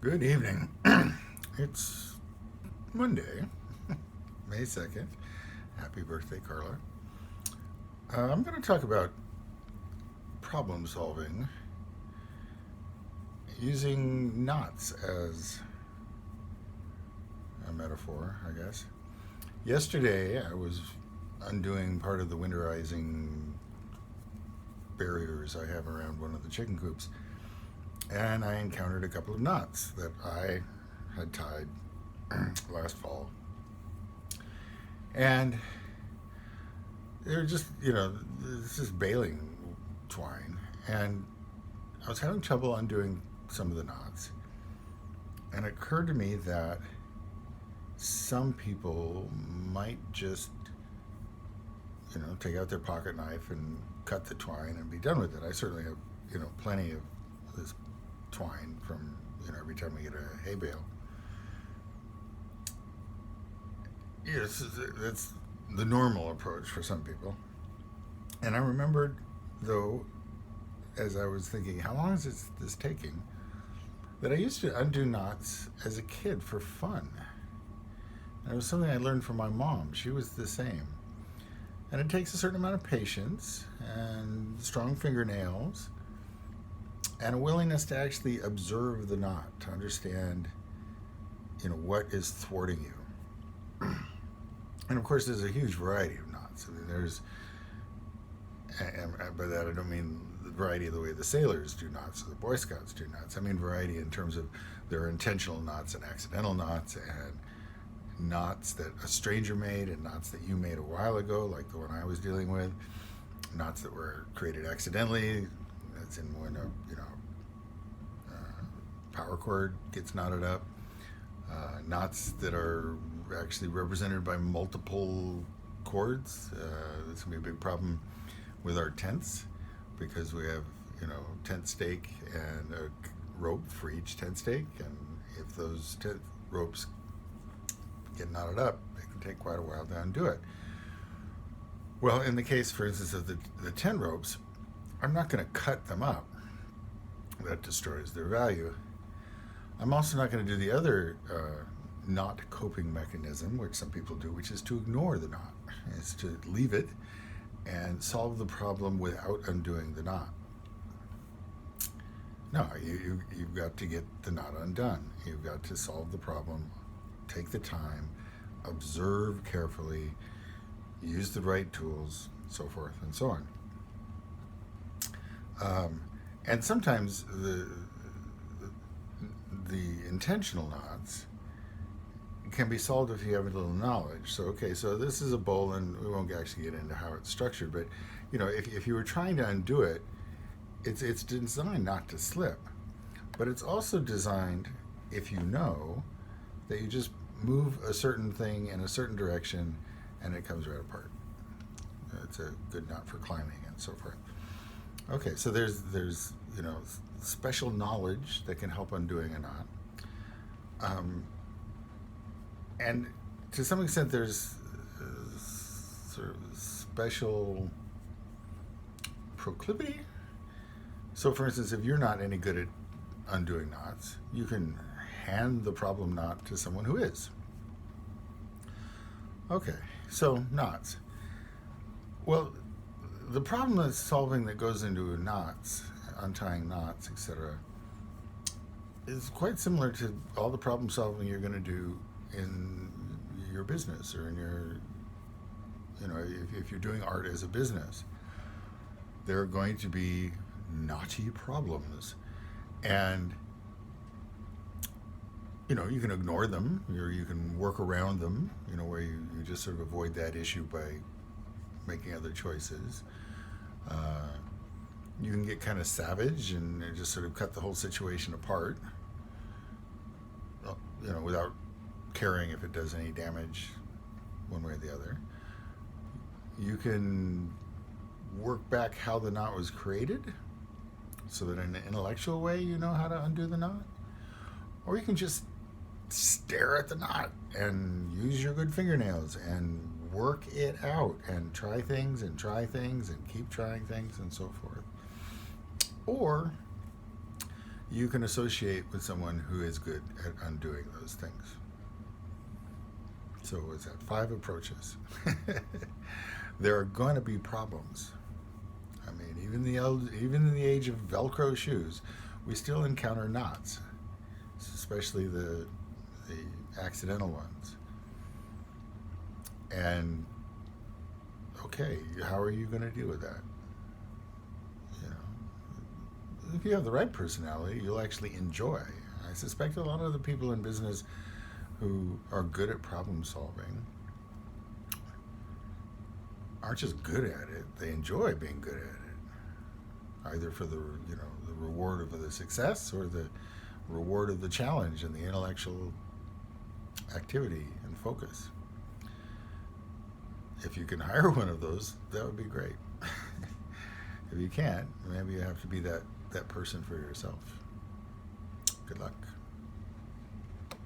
Good evening. It's Monday, May 2nd. Happy birthday, Carla. I'm going to talk about problem solving using knots as a metaphor, I guess. Yesterday, I was undoing part of the winterizing barriers I have around one of the chicken coops, and I encountered a couple of knots that I had tied last fall. And they're just, this is baling twine. And I was having trouble undoing some of the knots. And it occurred to me that some people might just, take out their pocket knife and cut the twine and be done with it. I certainly have, plenty of this twine from, every time we get a hay bale. Yes, that's the normal approach for some people. And I remembered, though, as I was thinking, how long is this taking, that I used to undo knots as a kid for fun. And it was something I learned from my mom. She was the same. And it takes a certain amount of patience and strong fingernails and a willingness to actually observe the knot, to understand, what is thwarting you. And of course, there's a huge variety of knots. I mean, and by that I don't mean the variety of the way the sailors do knots or the Boy Scouts do knots. I mean variety in terms of there are intentional knots and accidental knots, and knots that a stranger made and knots that you made a while ago, like the one I was dealing with, knots that were created accidentally. That's in when a power cord gets knotted up. Knots that are actually represented by multiple cords. This can be a big problem with our tents because we have, tent stake and a rope for each tent stake, and if those tent ropes get knotted up, it can take quite a while to undo it. Well, in the case, for instance, of the tent ropes, I'm not going to cut them up. That destroys their value. I'm also not going to do the other knot coping mechanism, which some people do, which is to ignore the knot, is to leave it and solve the problem without undoing the knot. No, you've got to get the knot undone. You've got to solve the problem, take the time, observe carefully, use the right tools, so forth and so on. And sometimes the intentional knots can be solved if you have a little knowledge. So, okay, so this is a bowl, and we won't actually get into how it's structured, but, if you were trying to undo it, it's designed not to slip. But it's also designed, if you know, that you just move a certain thing in a certain direction and it comes right apart. It's a good knot for climbing and so forth. Okay, so there's special knowledge that can help undoing a knot. And to some extent, there's sort of special proclivity. So, for instance, if you're not any good at undoing knots, you can hand the problem knot to someone who is. Okay, so knots. Well, the problem that's solving that goes into knots, untying knots, etc., is quite similar to all the problem solving you're going to do in your business or in your, if you're doing art as a business. There are going to be knotty problems. And, you can ignore them or you can work around them, where you just sort of avoid that issue by making other choices. You can get kind of savage and just sort of cut the whole situation apart, without caring if it does any damage one way or the other. You can work back how the knot was created so that in an intellectual way you know how to undo the knot. Or you can just stare at the knot and use your good fingernails and work it out and try things and keep trying things and so forth. Or you can associate with someone who is good at undoing those things. So what's that? 5 approaches. There are going to be problems. I mean, even in the age of Velcro shoes, we still encounter knots, especially the accidental ones. And okay, how are you going to deal with that? You know, if you have the right personality, you'll actually enjoy. I suspect a lot of the people in business who are good at problem solving aren't just good at it; they enjoy being good at it, either for the the reward of the success or the reward of the challenge and the intellectual activity and focus. If you can hire one of those, that would be great. If you can't, maybe you have to be that person for yourself. Good luck.